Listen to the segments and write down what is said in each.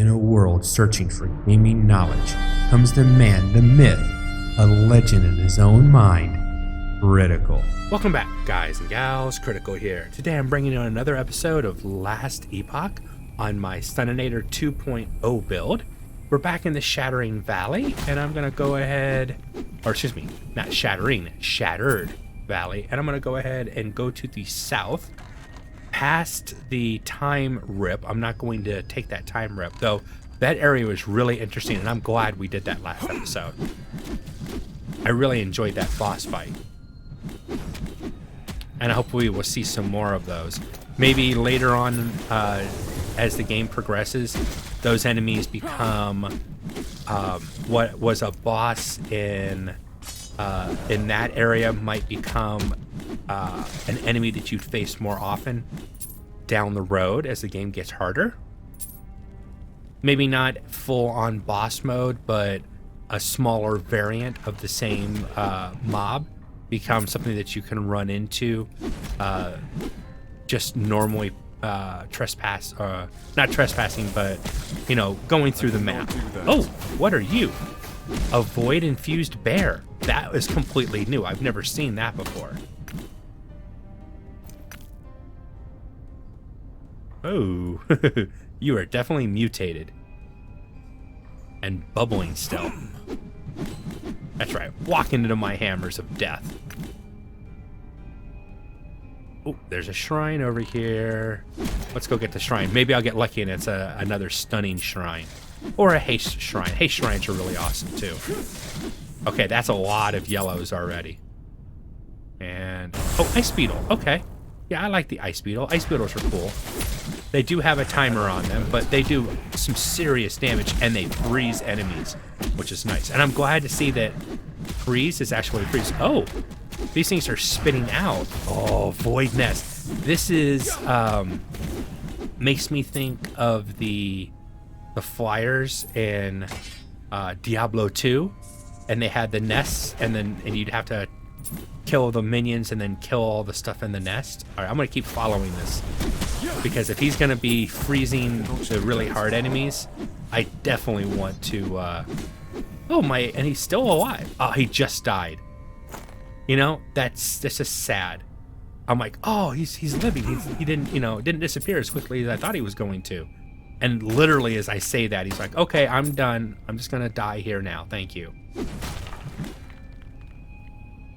In a world searching for gaming knowledge comes the man, the myth, a legend in his own mind, Critical. Welcome back, guys and gals. Critical here. Today I'm bringing you another episode of Last Epoch on my Stuninator 2.0 build. We're back in the Shattering Valley, and I'm going to go ahead, or excuse me, not Shattering, Shattered Valley, and I'm going to go ahead and go to the south, past the time rip. I'm not going to take that time rip, though that area was really interesting, and I'm glad we did that last episode. I really enjoyed that boss fight. And hopefully we'll see some more of those. Maybe later on, as the game progresses, those enemies become what was a boss in that area might become an enemy that you'd face more often down the road as the game gets harder. Maybe not full-on boss mode, but a smaller variant of the same mob becomes something that you can run into just normally not trespassing, but you know, going through the map. Oh, what are you? A void infused bear. That is completely new. I've never seen that before. Oh, you are definitely mutated and bubbling still. That's right, walking into my hammers of death. Oh, there's a shrine over here. Let's go get the shrine. Maybe I'll get lucky and it's another stunning shrine. Or a haste shrine. Haste shrines are really awesome too. Okay, that's a lot of yellows already. And, oh, ice beetle, okay. Yeah, I like the ice beetle. Ice beetles are cool. They do have a timer on them, but they do some serious damage and they freeze enemies, which is nice. And I'm glad to see that freeze is actually freeze. Oh, these things are spitting out. Oh, void nest. This is makes me think of the flyers in Diablo 2, and they had the nests, and you'd have to kill the minions and then kill all the stuff in the nest. All right, I'm gonna keep following this because if he's gonna be freezing the really hard enemies, I definitely want to. And he's still alive. Oh, he just died. You know, that's just sad. I'm like, oh, he's living. He didn't disappear as quickly as I thought he was going to. And literally, as I say that, he's like, okay, I'm done. I'm just gonna die here now. Thank you.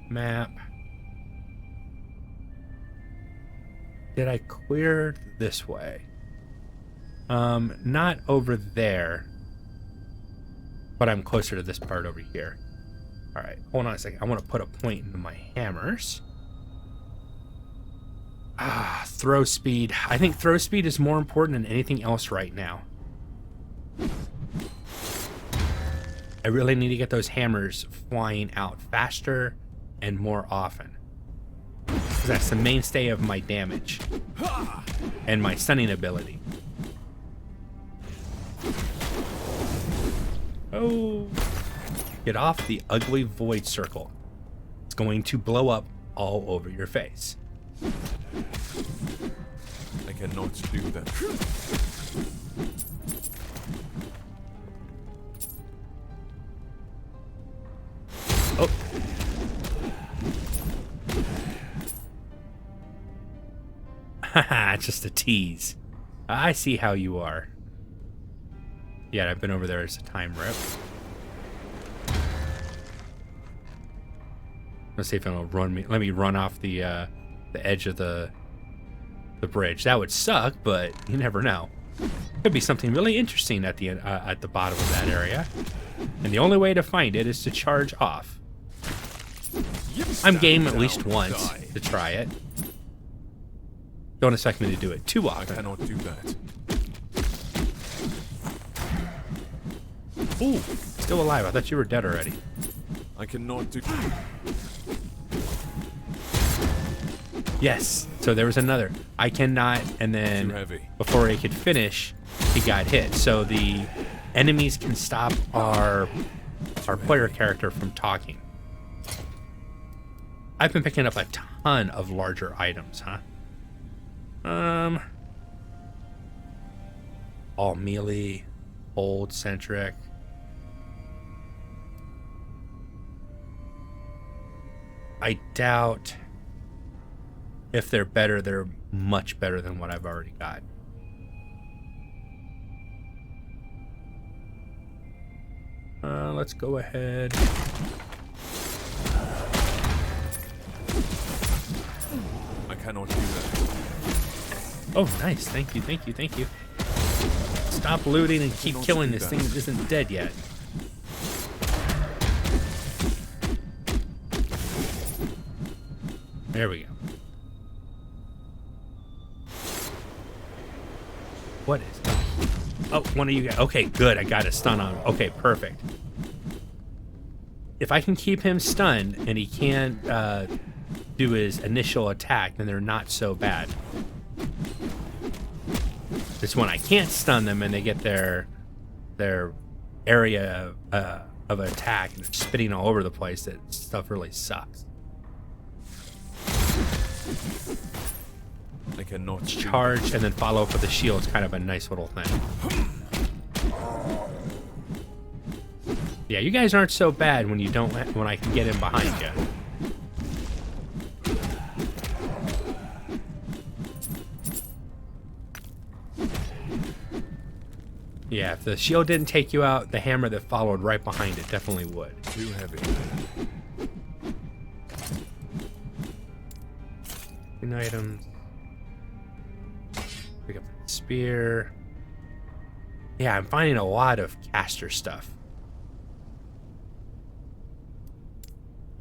Map. Did I clear this way? Not over there, but I'm closer to this part over here. All right, hold on a second. I want to put a point into my hammers. Throw speed. I think throw speed is more important than anything else right now. I really need to get those hammers flying out faster and more often. Because that's the mainstay of my damage and my stunning ability. Oh, get off the ugly void circle. It's going to blow up all over your face. I cannot do that. Oh. Haha, just a tease. I see how you are. Yeah, I've been over there as a time rip. Let's see if it'll run me. Let me run off the edge of the bridge. That would suck, but you never know. Could be something really interesting at the bottom of that area. And the only way to find it is to charge off. I'm game at least once to try it. Don't expect me to do it too often. I cannot do that. Ooh, still alive. I thought you were dead already. I cannot do. Yes. So there was another. I cannot, and then before he could finish, he got hit. So the enemies can stop our player character from talking. I've been picking up a ton of larger items, huh? All melee. old centric. I doubt if they're better, they're much better than what I've already got. Let's go ahead. I cannot do that. Oh, nice. Thank you, thank you, thank you. Stop looting and keep killing this thing that isn't dead yet. There we go. What is that? Oh, one of you guys. Okay, good. I got a stun on him. Okay, perfect. If I can keep him stunned and he can't do his initial attack, then they're not so bad. It's when I can't stun them and they get their area of attack and they're spitting all over the place that stuff really sucks. I cannot Charge and then follow up with a shield is kind of a nice little thing. Yeah, you guys aren't so bad when you don't when I can get in behind you. Yeah, if the shield didn't take you out, the hammer that followed right behind it definitely would. Too heavy. Items. Pick up the spear. Yeah, I'm finding a lot of caster stuff,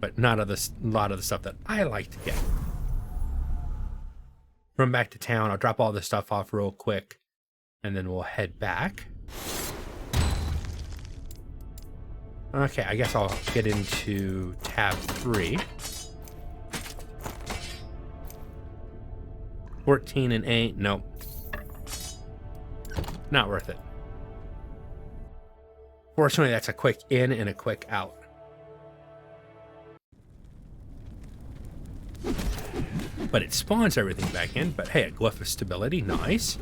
but not of a lot of the stuff that I like to get. Run back to town. I'll drop all this stuff off real quick, and then we'll head back. Okay, I guess I'll get into tab 3. 14 and 8, nope. Not worth it. Fortunately, that's a quick in and a quick out. But it spawns everything back in. But hey, a glyph of stability, nice.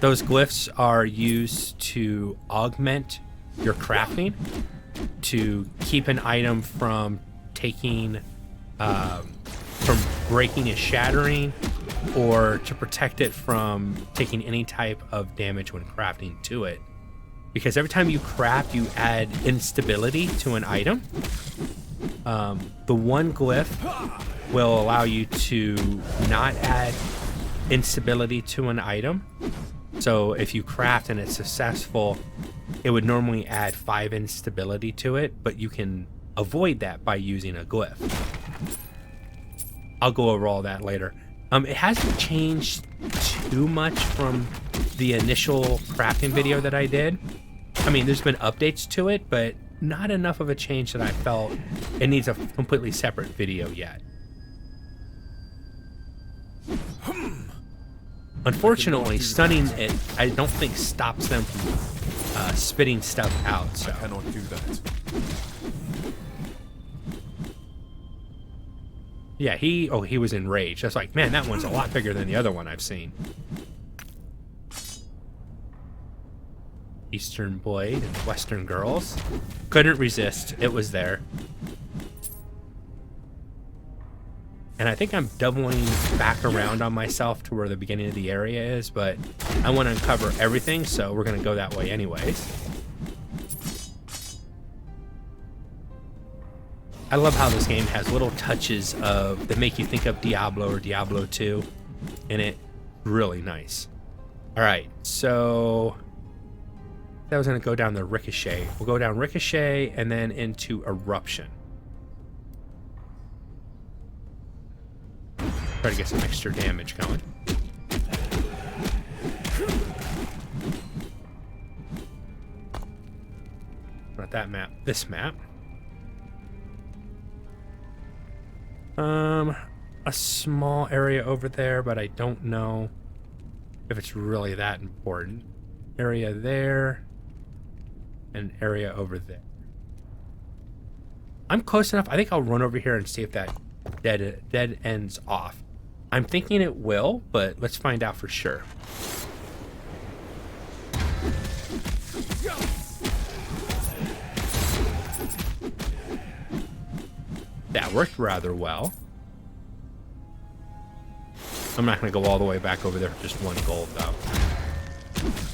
Those glyphs are used to augment your crafting, to keep an item from taking, from breaking and shattering, or to protect it from taking any type of damage when crafting to it. Because every time you craft, you add instability to an item. The one glyph will allow you to not add instability to an item. So if you craft and it's successful, it would normally add 5 instability to it, but you can avoid that by using a glyph. I'll go over all that later. It hasn't changed too much from the initial crafting video that I did. I mean, there's been updates to it, but not enough of a change that I felt it needs a completely separate video yet. Unfortunately, stunning it, I don't think stops them from spitting stuff out. So. I cannot do that. Yeah, he was enraged. I was like, man, that one's a lot bigger than the other one I've seen. Eastern Blade and Western Girls. Couldn't resist. It was there. And I think I'm doubling back around on myself to where the beginning of the area is, but I want to uncover everything, so we're going to go that way anyways. I love how this game has little touches of that make you think of Diablo or Diablo 2 in it. Really nice. All right, so that was going to go down the Ricochet. We'll go down Ricochet and then into Eruption. Try to get some extra damage going. Not that map. This map. A small area over there, but I don't know if it's really that important. Area there, and area over there. I'm close enough. I think I'll run over here and see if that dead ends off. I'm thinking it will, but let's find out for sure. That worked rather well. I'm not going to go all the way back over there for just 1 gold, though.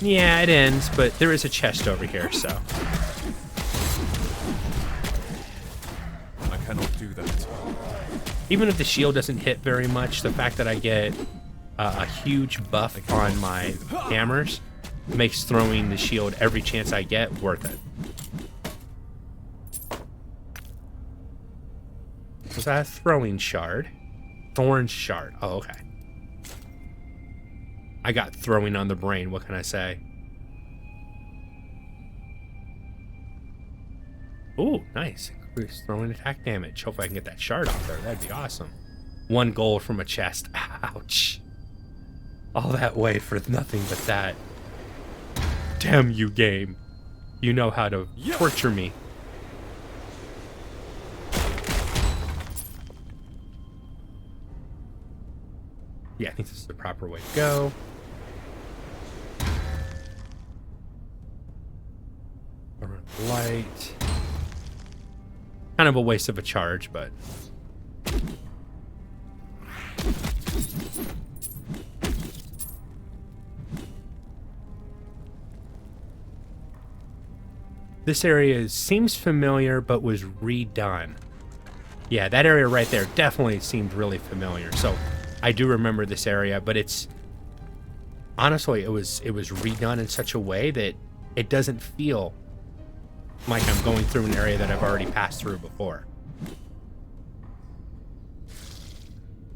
Yeah, it ends, but there is a chest over here, so. I cannot do that. Even if the shield doesn't hit very much, the fact that I get a huge buff on my hammers makes throwing the shield every chance I get worth it. Was that a throwing shard? Thorn shard. Oh, okay. I got throwing on the brain. What can I say? Ooh, nice. Increase throwing attack damage. Hope I can get that shard off there. That'd be awesome. 1 gold from a chest. Ouch. All that way for nothing but that. Damn you, game. You know how to torture me. Yeah, I think this is the proper way to go. Light. Kind of a waste of a charge, but... This area seems familiar, but was redone. Yeah, that area right there definitely seemed really familiar. So I do remember this area, but it's... Honestly, it was redone in such a way that it doesn't feel like I'm going through an area that I've already passed through before.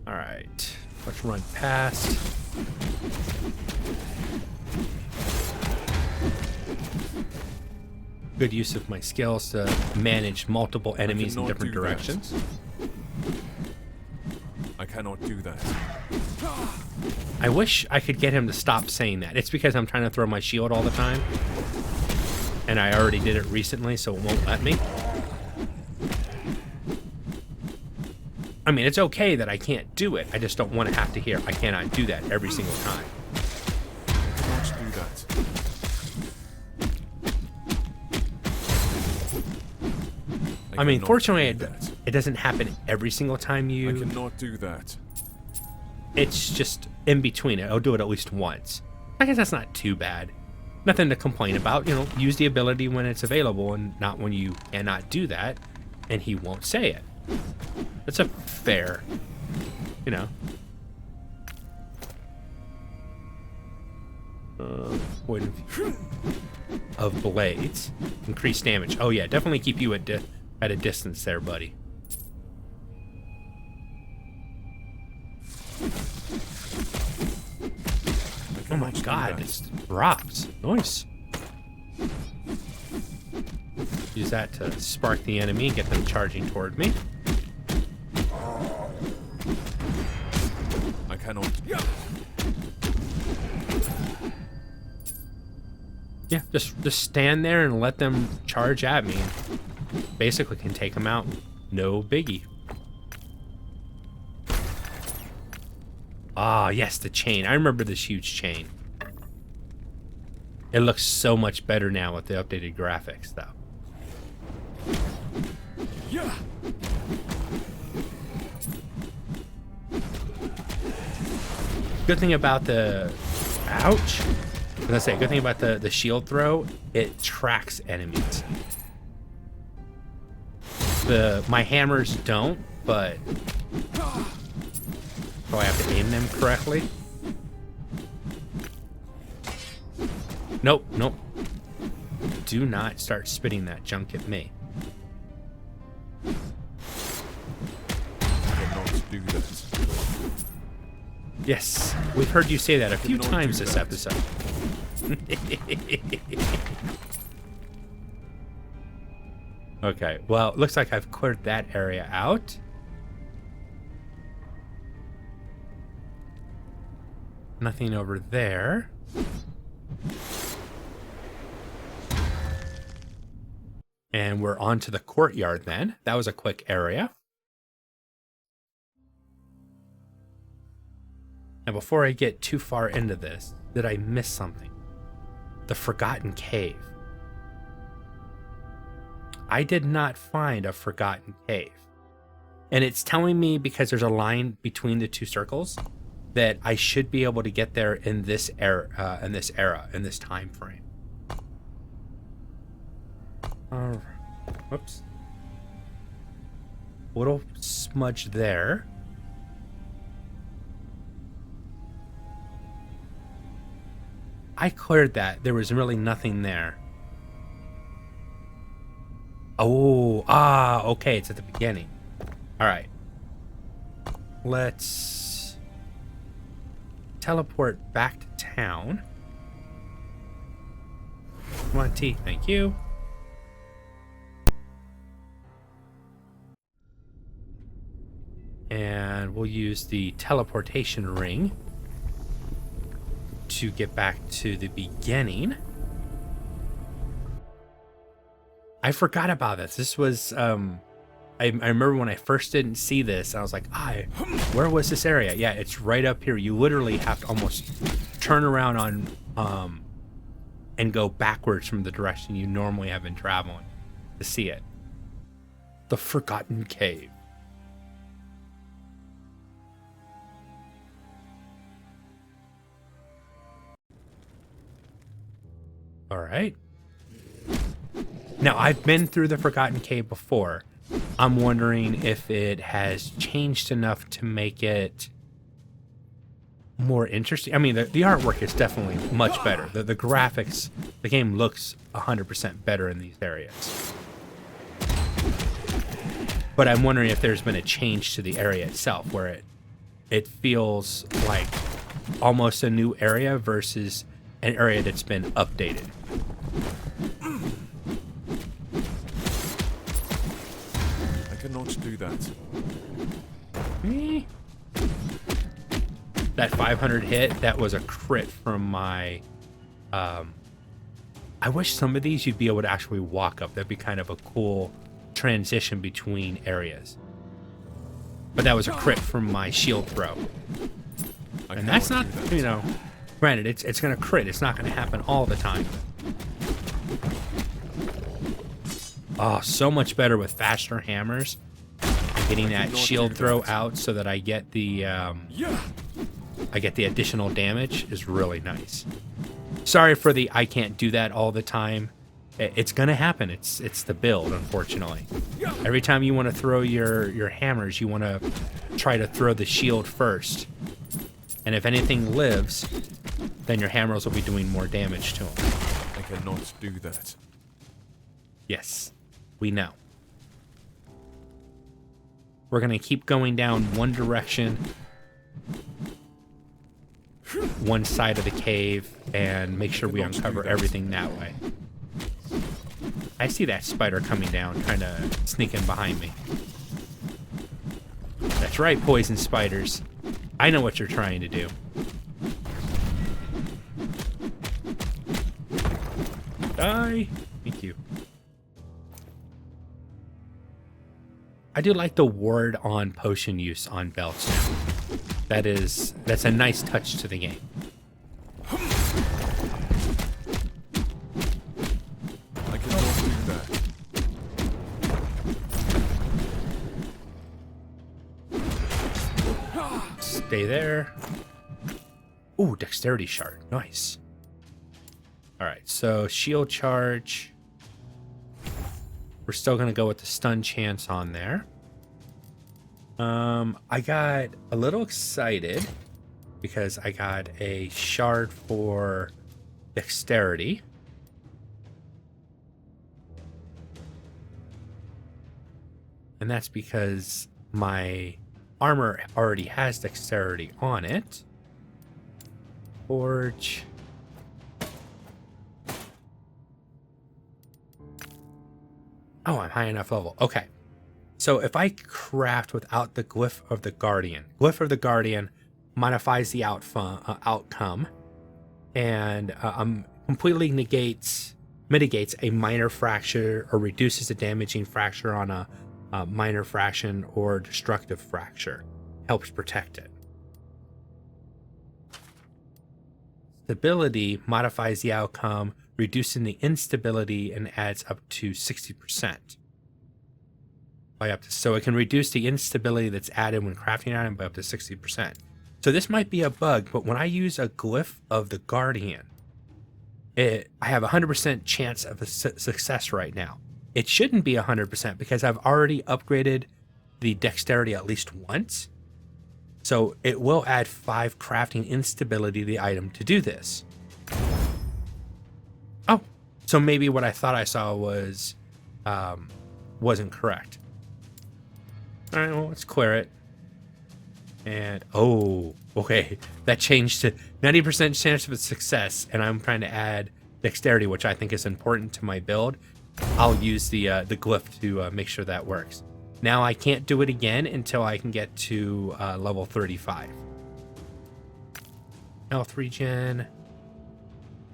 All right, let's run past. Good use of my skills to manage multiple enemies in different directions. I cannot do that. I wish I could get him to stop saying that. It's because I'm trying to throw my shield all the time. And I already did it recently, so it won't let me. I mean, it's okay that I can't do it. I just don't want to have to hear, I cannot do that every single time. I cannot do that. I mean, fortunately, it doesn't happen every single time you... I cannot do that. It's just in between it. I'll do it at least once. I guess that's not too bad. Nothing to complain about. You know, use the ability when it's available and not when you cannot do that, and he won't say it. That's a fair, you know. Point of blades. Increase damage. Oh yeah, definitely keep you at a distance there, buddy. Oh my god, this drops. Nice. Use that to spark the enemy, get them charging toward me. I cannot. Yeah, just stand there and let them charge at me. Basically can take them out. No biggie. Ah, yes, the chain. I remember this huge chain. It looks so much better now with the updated graphics, though. Yeah. Good thing about the... Ouch. I was gonna say, good thing about the shield throw, it tracks enemies. My hammers don't, but... So I have to aim them correctly. Nope, nope. Do not start spitting that junk at me. I cannot do that. Yes, we've heard you say that a few times this episode. Okay, well, looks like I've cleared that area out. Nothing over there. And we're on to the courtyard then. That was a quick area. Now, before I get too far into this, did I miss something? The Forgotten Cave. I did not find a Forgotten Cave. And it's telling me, because there's a line between the two circles, that I should be able to get there in this era, in this time frame. Whoops. Little smudge there. I cleared that. There was really nothing there. Oh, okay. It's at the beginning. All right. Let's teleport back to town. Come on, T. Thank you. And we'll use the teleportation ring to get back to the beginning. I forgot about this. This was, I remember when I first didn't see this, I was like, where was this area? Yeah, it's right up here. You literally have to almost turn around on, and go backwards from the direction you normally have been traveling to see it. The Forgotten Cave. All right. Now, I've been through the Forgotten Cave before. I'm wondering if it has changed enough to make it more interesting. I mean, the artwork is definitely much better. The graphics, the game looks 100% better in these areas. But I'm wondering if there's been a change to the area itself, where it feels like almost a new area versus an area that's been updated. I cannot do that. That 500 hit, that was a crit from my... I wish some of these you'd be able to actually walk up. That'd be kind of a cool transition between areas. But that was a crit from my shield throw. And that's not, you know... Granted, it's going to crit. It's not going to happen all the time. Oh, so much better with faster hammers. And getting that shield throw out so that I get the additional damage is really nice. Sorry for the I can't do that all the time. It's going to happen. It's the build, unfortunately. Every time you want to throw your hammers, you want to try to throw the shield first. And if anything lives, then your hammers will be doing more damage to them. I cannot do that. Yes, we know. We're going to keep going down one direction, one side of the cave, and make sure we uncover everything that way. I see that spider coming down, kind of sneaking behind me. That's right, poison spiders. I know what you're trying to do. Die. Thank you. I do like the ward on potion use on belts now. That's a nice touch to the game. I cannot do that. Stay there. Ooh, dexterity shard. Nice. All right, so shield charge. We're still going to go with the stun chance on there. I got a little excited because I got a shard for dexterity. And that's because my armor already has dexterity on it. Forge. Oh, I'm high enough level. Okay. So if I craft without the Glyph of the Guardian, Glyph of the Guardian modifies the outcome and completely mitigates a minor fracture or reduces the damaging fracture on a minor fraction or destructive fracture. Helps protect it. Stability modifies the outcome, reducing the instability and adds up to 60%. by up to, so it can reduce the instability that's added when crafting an item by up to 60%. So this might be a bug, but when I use a glyph of the Guardian, I have a 100% chance of a success right now. It shouldn't be 100% because I've already upgraded the dexterity at least once. So it will add 5 crafting instability to the item to do this. Oh, so maybe what I thought I saw was wasn't correct. All right, well, let's clear it. And oh, okay, that changed to 90% chance of a success, and I'm trying to add dexterity, which I think is important to my build. I'll use the glyph to make sure that works. Now I can't do it again until I can get to level 35. Health regen.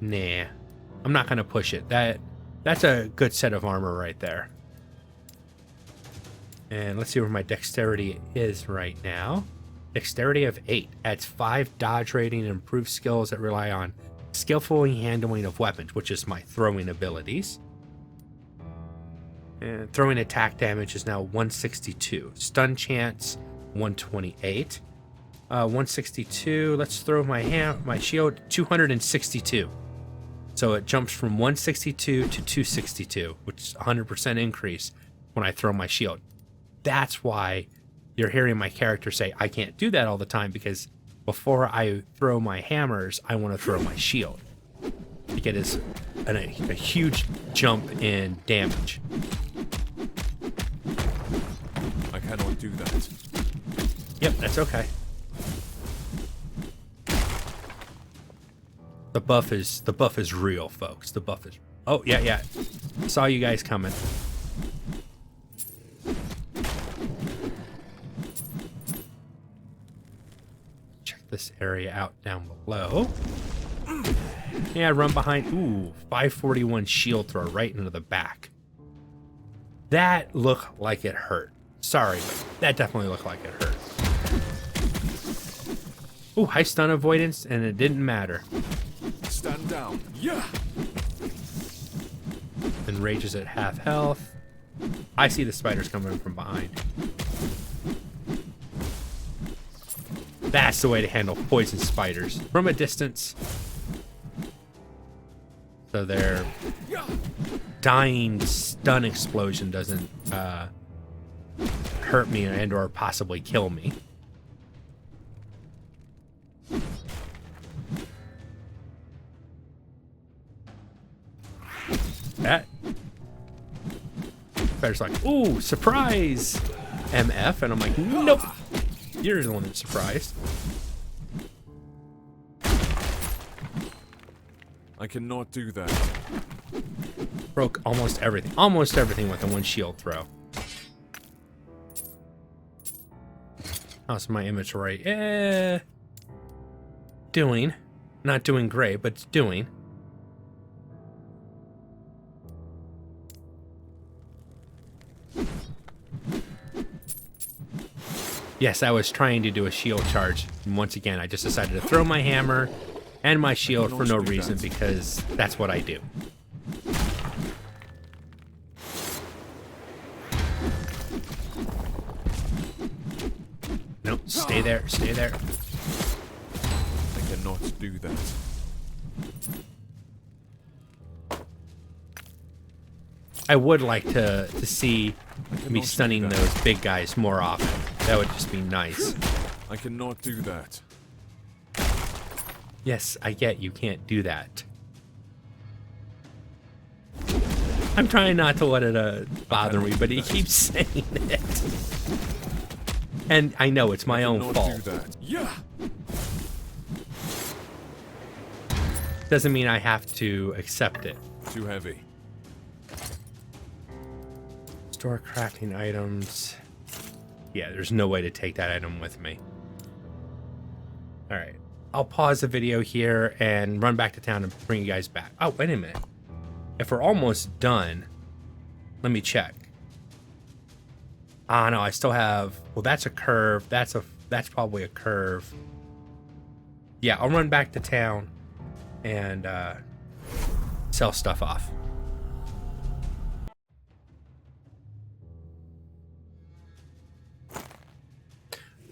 Nah, I'm not gonna push it. That's a good set of armor right there. And let's see where my dexterity is right now. Dexterity of 8 adds 5 dodge rating and improved skills that rely on skillful handling of weapons, which is my throwing abilities. And throwing attack damage is now 162. Stun chance 128. 162. Let's throw my shield 262. So it jumps from 162 to 262, which is 100% increase when I throw my shield. That's why you're hearing my character say I can't do that all the time, because before I throw my hammers, I want to throw my shield to get a huge jump in damage. I cannot do that. Yep, that's okay. The buff is real, folks. The buff is. Oh yeah. Saw you guys coming. Check this area out down below. Yeah, run behind. Ooh, 541 shield throw right into the back. That looked like it hurt. Sorry, but that definitely looked like it hurt. Ooh, high stun avoidance, and it didn't matter. Stand down. Yeah. And rages at half health. I see the spiders coming from behind. That's the way to handle poison spiders, from a distance. So their dying stun explosion doesn't hurt me and or possibly kill me. That spider's like, ooh, surprise, MF, and I'm like, nope, you're the one that's surprised. I cannot do that. Broke almost everything with the one shield throw. How's my inventory? Doing. Not doing great, but it's doing. Yes, I was trying to do a shield charge. And once again, I just decided to throw my hammer and my shield for no reason, because that's what I do. Nope, stay there, stay there. I cannot do that. I would like to see me stunning those big guys more often. That would just be nice. I cannot do that. Yes, I get you can't do that. I'm trying not to let it bother me, but he keeps saying it. And I know it's my own fault. Do that. Yeah. Doesn't mean I have to accept it. Too heavy. Store crafting items. Yeah, there's no way to take that item with me. All right. I'll pause the video here and run back to town and bring you guys back. Oh, wait a minute. If we're almost done, let me check. Ah, no, I still have... Well, that's a curve. That's probably a curve. Yeah, I'll run back to town and sell stuff off.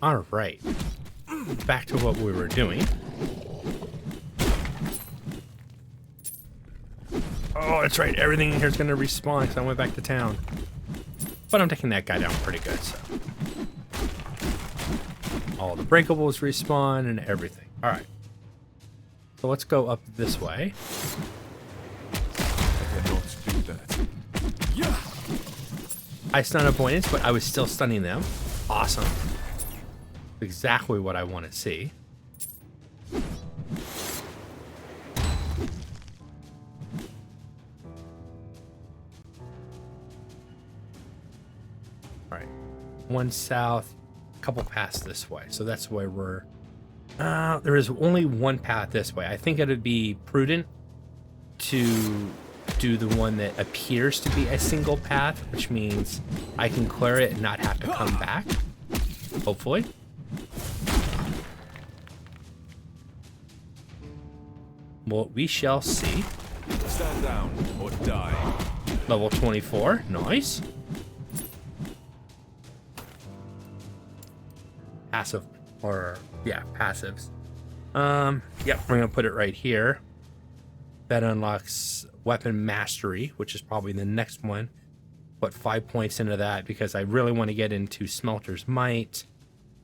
All right. Back to what we were doing. Oh, that's right. Everything in here is going to respawn because I went back to town. But I'm taking that guy down pretty good, so. All the breakables respawn and everything. All right. So let's go up this way. I cannot do that. Yeah. I stun opponents, but I was still stunning them. Awesome. Exactly what I want to see. All right. One south, a couple paths this way. So that's where we're... there is only one path this way. I think it would be prudent to do the one that appears to be a single path, which means I can clear it and not have to come back. Hopefully. Well, we shall see. Stand down or die. Level 24. Nice. Passive. Or, yeah, passives. Yep, we're going to put it right here. That unlocks weapon mastery, which is probably the next one. Put 5 points into that because I really want to get into Smelter's Might.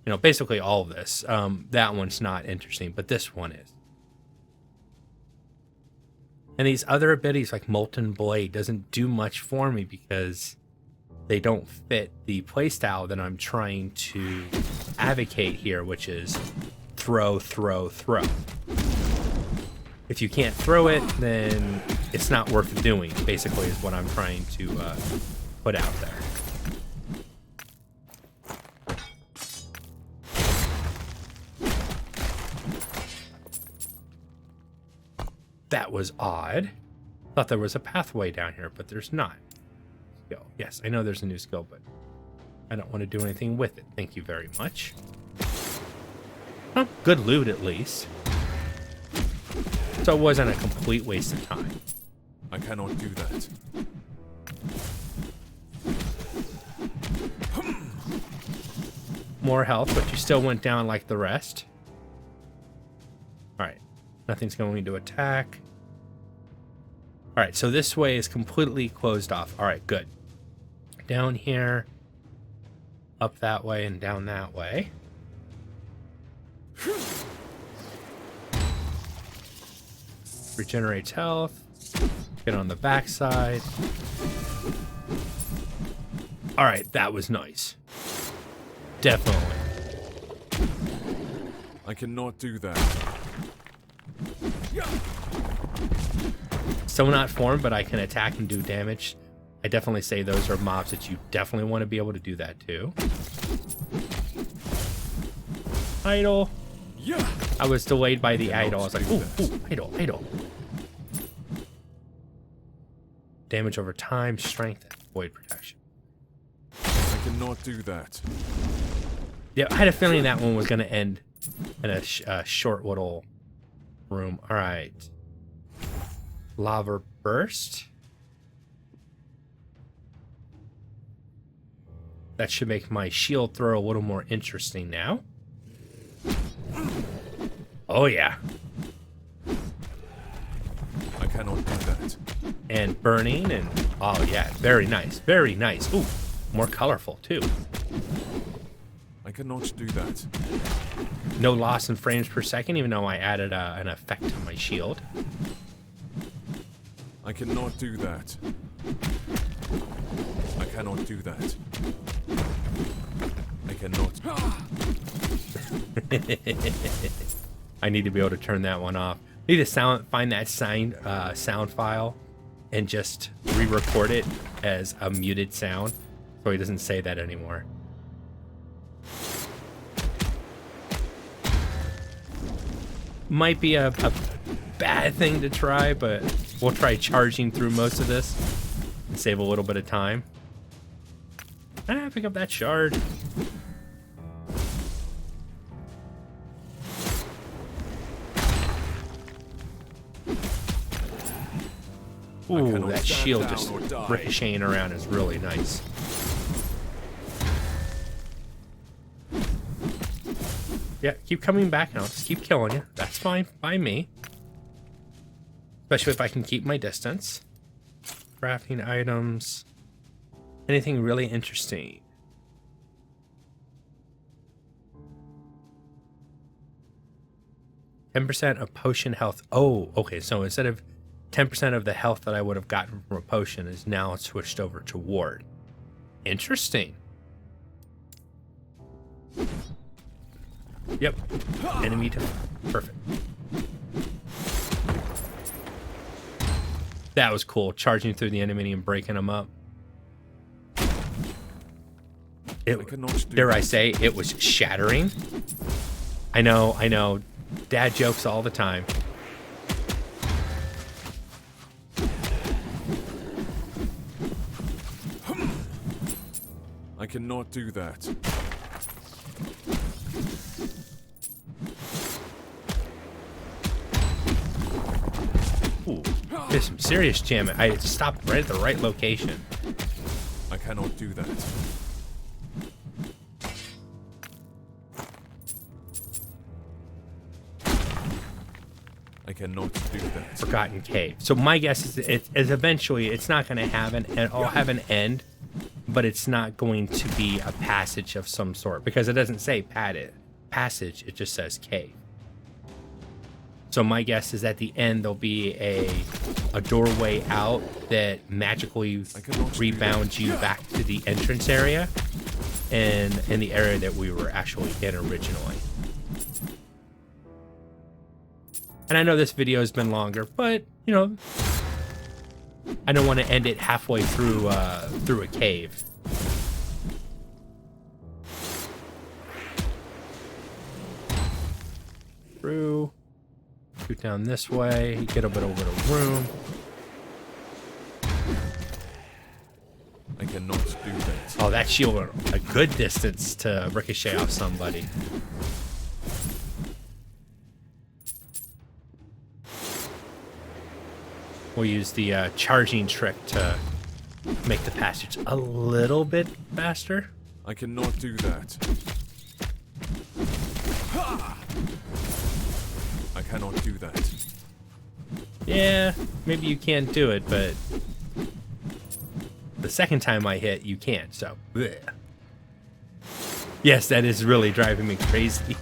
You know, basically all of this. That one's not interesting, but this one is. And these other abilities like Molten Blade doesn't do much for me because they don't fit the playstyle that I'm trying to advocate here, which is throw, throw, throw. If you can't throw it, then it's not worth doing, basically, is what I'm trying to put out there. That was odd. Thought there was a pathway down here, but there's not. Skill. Yes, I know there's a new skill, but I don't want to do anything with it. Thank you very much. Oh, good loot at least. So it wasn't a complete waste of time. I cannot do that. More health, but you still went down like the rest. Alright. Nothing's going to attack. Alright, so this way is completely closed off. Alright, good. Down here. Up that way and down that way. Regenerates health. Get on the backside. Alright, that was nice. Definitely. I cannot do that. Still not formed, but I can attack and do damage. I definitely say those are mobs that you definitely want to be able to do that too. Idle. Yeah. I was delayed by the idle. I was like, ooh, idle, idle. Damage over time, strength, and void protection. I cannot do that. Yeah, I had a feeling that one was going to end in a short little room. All right. Lava burst. That should make my shield throw a little more interesting now. Oh, yeah. I cannot do that. And burning and... Oh, yeah. Very nice. Very nice. Ooh, more colorful, too. I cannot do that. No loss in frames per second, even though I added an effect to my shield. I cannot do that. I cannot do that. I cannot. I need to be able to turn that one off. I need to find that sound file and just re-record it as a muted sound so he doesn't say that anymore. Might be a bad thing to try, but we'll try charging through most of this and save a little bit of time. Pick up that shard. Ooh, that shield just ricocheting around is really nice. Yeah, keep coming back and I'll just keep killing you. That's fine by me. Especially if I can keep my distance. Crafting items. Anything really interesting? %10 of potion health. Oh, okay. So instead of 10% of the health that I would have gotten from a potion is now switched over to ward. Interesting. Yep. Enemy to perfect. That was cool. Charging through the enemy and breaking them up. Dare I say, it was shattering. I know. Dad jokes all the time. I cannot do that. Ooh, there's some serious jamming. I stopped right at the right location. I cannot do that. I cannot do that. Forgotten Cave. So my guess is eventually it's not going to have it'll have an end, but it's not going to be a passage of some sort because it doesn't say passage. It just says cave. So my guess is at the end there'll be a doorway out that magically rebounds you back to the entrance area and in the area that we were actually in originally. And I know this video has been longer, but you know, I don't want to end it halfway through a cave. Through. Shoot down this way. Get a bit over the room. I cannot do that. Oh, that shield went a good distance to ricochet off somebody. We'll use the charging trick to make the passage a little bit faster. I cannot do that. I cannot do that. Yeah, maybe you can't do it, but the second time I hit, you can't, so. Bleh. Yes, that is really driving me crazy.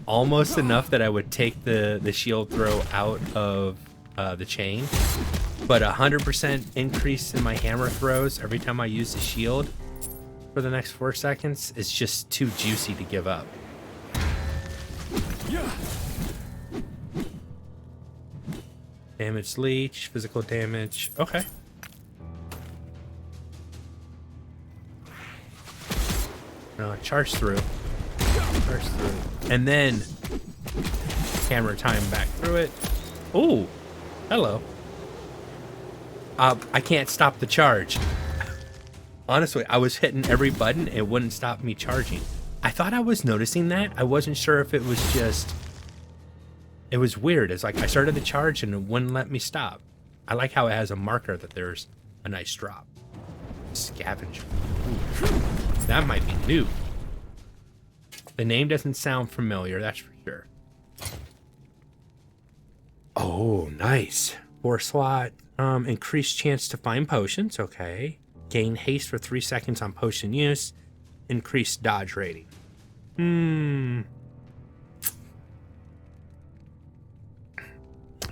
Almost enough that I would take the shield throw out of the chain, but 100% increase in my hammer throws every time I use the shield for the next 4 seconds is just too juicy to give up. Damage leech, physical damage. Okay. No, charge through. Charge through. And then hammer time back through it. Ooh. Hello. I can't stop the charge. Honestly, I was hitting every button. It wouldn't stop me charging. I thought I was noticing that. I wasn't sure if it was just... It was weird. It's like I started the charge and it wouldn't let me stop. I like how it has a marker that there's a nice drop. Scavenger. Ooh. That might be new. The name doesn't sound familiar, that's for sure. Oh, nice. 4 slot. Increased chance to find potions. Okay. Gain haste for 3 seconds on potion use. Increased dodge rating.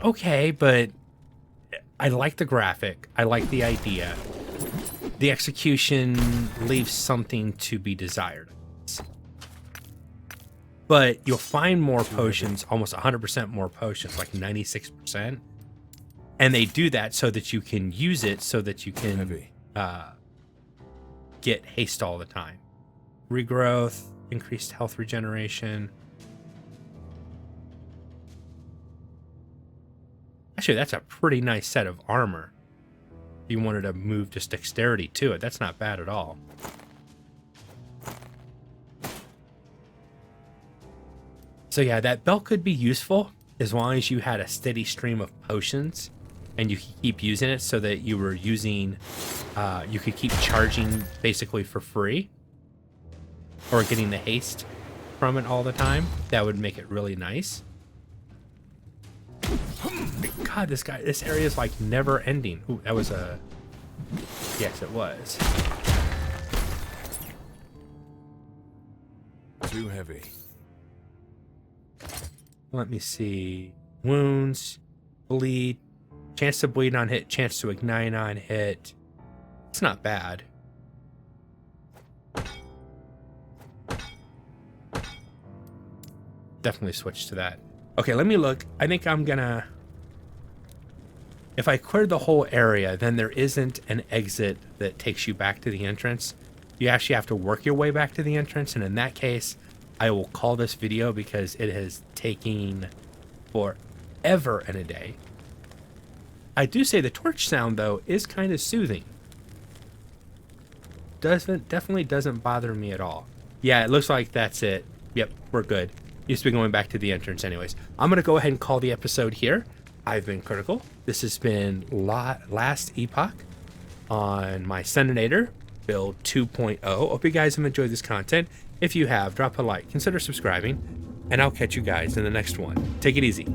Okay, but I like the graphic. I like the idea. The execution leaves something to be desired. But you'll find more potions, almost 100% more potions, like 96%. And they do that so that you can use it so that you can get haste all the time. Regrowth, increased health regeneration. Actually, that's a pretty nice set of armor. If you wanted to move just dexterity to it, that's not bad at all. So yeah, that belt could be useful as long as you had a steady stream of potions and you could keep using it so that you were using, you could keep charging basically for free. or getting the haste from it all the time. That would make it really nice. God, this area is like never ending. Ooh, that was a... Yes, it was. Too heavy. Let me see. Wounds, bleed, chance to bleed on hit, chance to ignite on hit. It's not bad. Definitely switch to that. Okay, let me look. I think I'm gonna... If I cleared the whole area, then there isn't an exit that takes you back to the entrance. You actually have to work your way back to the entrance, and in that case, I will call this video because it has taken forever and a day. I do say the torch sound, though, is kind of soothing. Definitely doesn't bother me at all. Yeah, it looks like that's it. Yep, we're good. Used to be going back to the entrance anyways. I'm going to go ahead and call the episode here. I've been Critical. This has been Last Epoch on my Stuninator build 2.0. Hope you guys have enjoyed this content. If you have, drop a like, consider subscribing, and I'll catch you guys in the next one. Take it easy.